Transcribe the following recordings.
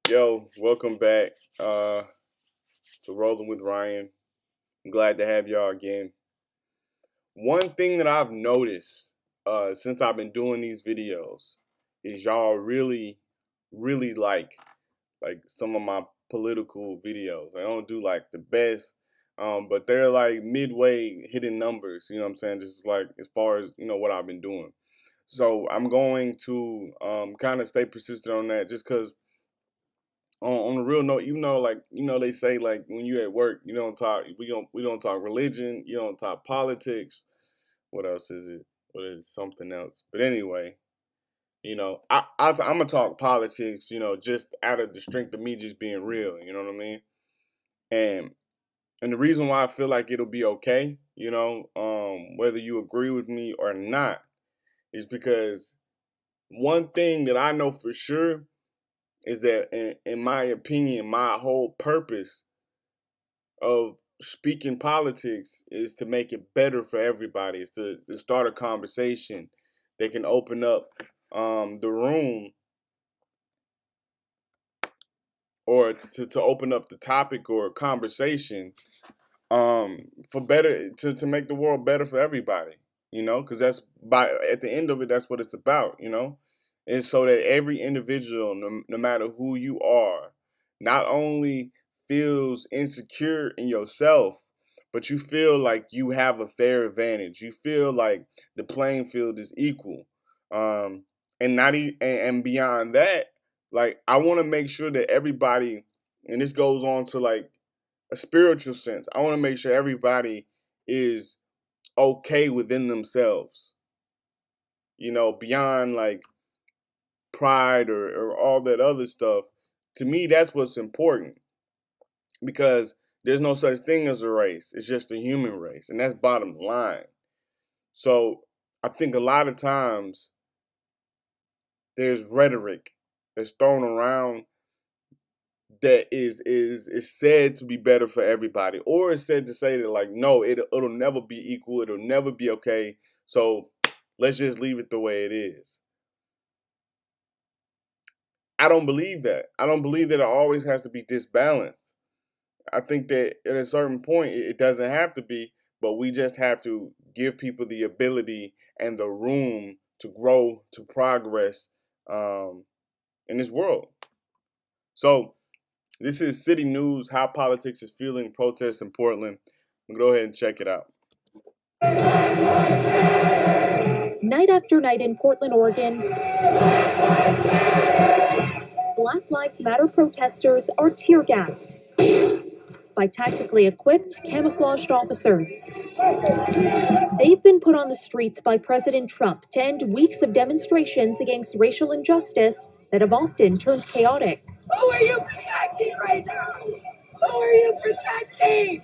Yo, welcome back to Rolling with Ryan. I'm glad to have y'all again. One thing that I've noticed since I've been doing these videos is y'all really like some of my political videos. I don't do like the best, but they're like midway hitting numbers. You know what I'm saying? Just like as far as what I've been doing. So I'm going to kind of stay persistent on that, just because on a real note, like they say like when you at work, you don't talk. We don't talk religion. You don't talk politics. What else is it? What is something else? But anyway, I'm gonna talk politics. Just out of the strength of me just being real. You know what I mean? And and the reason why I feel like it'll be okay, whether you agree with me or not, is because one thing that I know for sure is that, in my opinion, my whole purpose of speaking politics is to make it better for everybody. It's to start a conversation that can open up the room, or to open up the topic or conversation, for better to make the world better for everybody. Because that's at the end of it, that's what it's about. And so that every individual, no matter who you are, not only feels insecure in yourself, but you feel like you have a fair advantage. You feel like the playing field is equal, and not and beyond that, like I want to make sure that everybody, and this goes on to like a spiritual sense. I want to make sure everybody is okay within themselves. Beyond like pride or all that other stuff. To me, that's what's important, because there's no such thing as a race. It's just a human race, and that's bottom line. So I think a lot of times there's rhetoric that's thrown around that is said to be better for everybody, or it's said to say that like no, it'll never be equal, it'll never be okay. So let's just leave it the way it is. I don't believe that. I don't believe that it always has to be disbalanced. I think that at a certain point it doesn't have to be, but we just have to give people the ability and the room to grow, to progress, in this world. So this is City News, how politics is fueling protests in Portland. We'll go ahead and check it out. Night after night in Portland, Oregon, Black Lives Matter protesters are tear gassed by tactically equipped, camouflaged officers. They've been put on the streets by President Trump to end weeks of demonstrations against racial injustice that have often turned chaotic. Who are you protecting right now? Who are you protecting?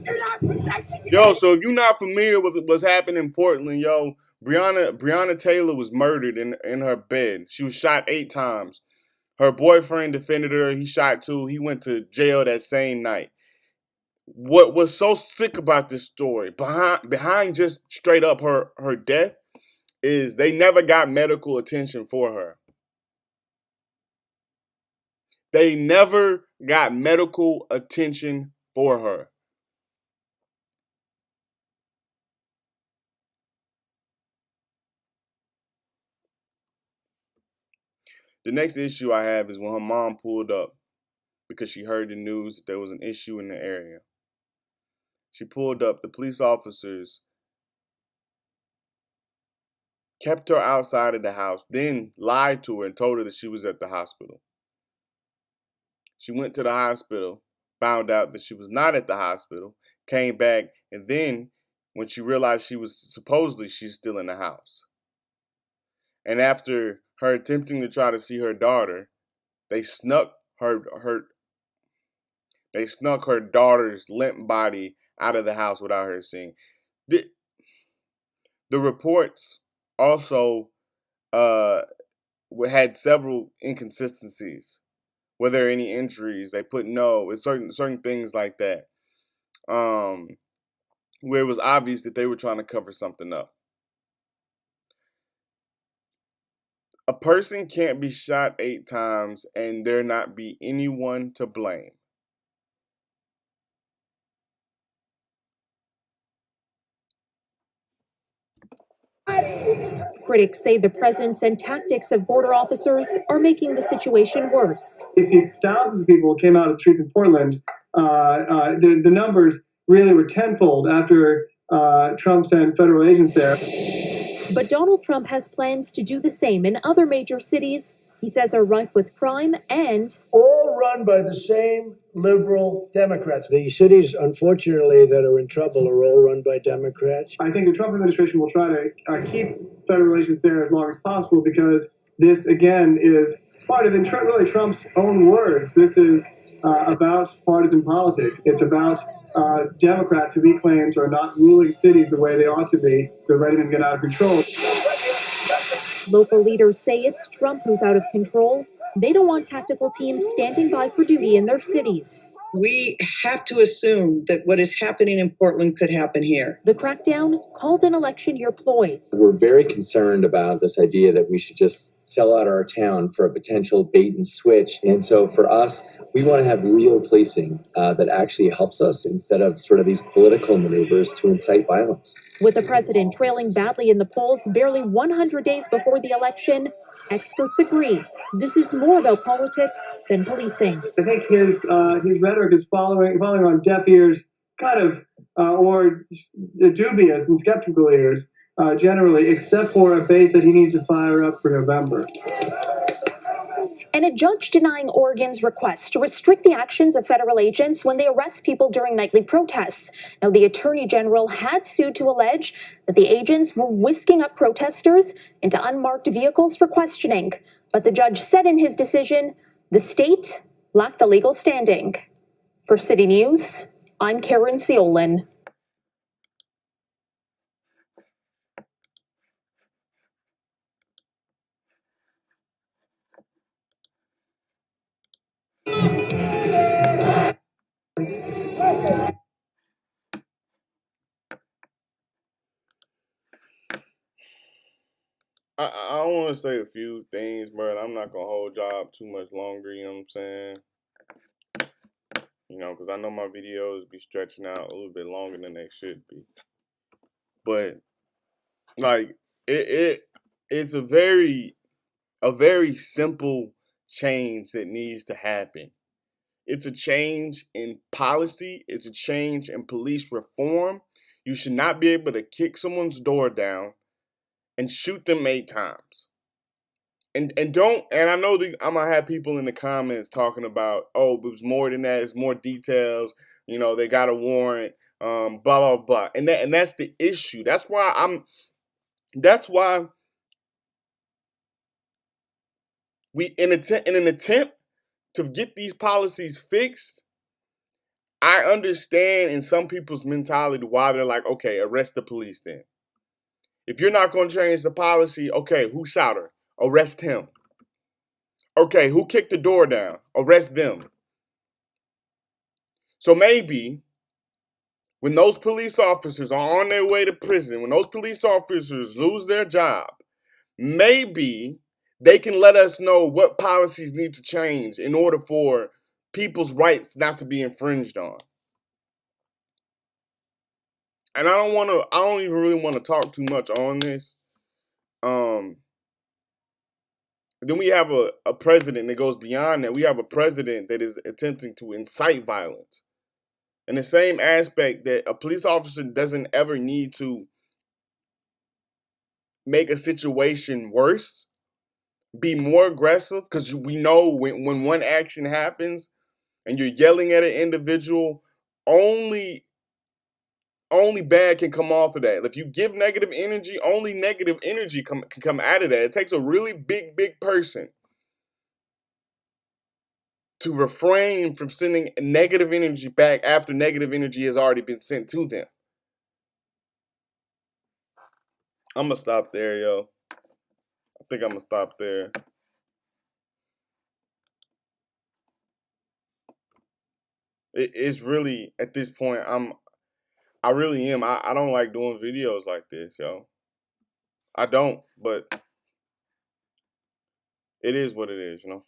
You're not protecting. Yo, so if you're not familiar with what's happening in Portland, yo, Breonna Taylor was murdered in her bed. She was shot 8 times. Her boyfriend defended her. He shot 2. He went to jail that same night. What was so sick about this story, behind just straight up her death, is they never got medical attention for her. They never got medical attention for her. The next issue I have is when her mom pulled up because she heard the news that there was an issue in the area. She pulled up. The police officers kept her outside of the house, then lied to her and told her that she was at the hospital. She went to the hospital, found out that she was not at the hospital, came back, and then when she realized she's still in the house. And after her attempting to try to see her daughter, they snuck her daughter's limp body out of the house without her seeing. The reports also had several inconsistencies. Were there any injuries? They put no. It's certain things like that, where it was obvious that they were trying to cover something up. A person can't be shot 8 times and there not be anyone to blame. Critics say the presence and tactics of border officers are making the situation worse. You see, thousands of people came out of the streets in Portland. The numbers really were tenfold after Trump sent federal agents there. But Donald Trump has plans to do the same in other major cities he says are rife with crime and all run by the same liberal Democrats. The cities, unfortunately, that are in trouble are all run by Democrats. I think the Trump administration will try to keep federal agents there as long as possible because this, again, is part of, really Trump's own words. This is about partisan politics. It's about Democrats who he claims are not ruling cities the way they ought to be. They're letting them get out of control. Local leaders say it's Trump who's out of control. They don't want tactical teams standing by for duty in their cities. We have to assume that what is happening in Portland could happen here. The crackdown called an election year ploy. We're very concerned about this idea that we should just sell out our town for a potential bait and switch. And so for us, we want to have real policing that actually helps us instead of sort of these political maneuvers to incite violence. With the president trailing badly in the polls barely 100 days before the election, experts agree this is more about politics than policing. I think his rhetoric is falling on deaf ears, kind of, or dubious and skeptical ears, generally, except for a base that he needs to fire up for November. And a judge denying Oregon's request to restrict the actions of federal agents when they arrest people during nightly protests. Now, the attorney general had sued to allege that the agents were whisking up protesters into unmarked vehicles for questioning. But the judge said in his decision, the state lacked the legal standing. For City News, I'm Karen Seolin. I want to say a few things, but I'm not going to hold y'all up too much longer, you know what I'm saying? You know, because I know my videos be stretching out a little bit longer than they should be. But, like, it's a very simple change that needs to happen. It's a change in policy. It's a change in police reform. You should not be able to kick someone's door down and shoot them 8 times. And I know I'm gonna have people in the comments talking about, oh, it was more than that, it's more details, you know, they got a warrant, blah blah blah. And that's the issue. That's why we in an attempt to get these policies fixed. I understand in some people's mentality why they're like, okay, arrest the police then. If you're not going to change the policy, okay, who shot her? Arrest him. Okay, who kicked the door down? Arrest them. So maybe when those police officers are on their way to prison, when those police officers lose their job, maybe they can let us know what policies need to change in order for people's rights not to be infringed on. And I don't even really want to talk too much on this. Then we have a president that goes beyond that. We have a president that is attempting to incite violence. In the same aspect that a police officer doesn't ever need to make a situation worse, be more aggressive, because we know when one action happens and you're yelling at an individual, only bad can come off of that. If you give negative energy, only negative energy can come out of that. It takes a really big person to refrain from sending negative energy back after negative energy has already been sent to them. I'm going to stop there, yo. I think I'm going to stop there. It's really, at this point, I really am. I don't like doing videos like this, yo. I don't, but it is what it is, you know.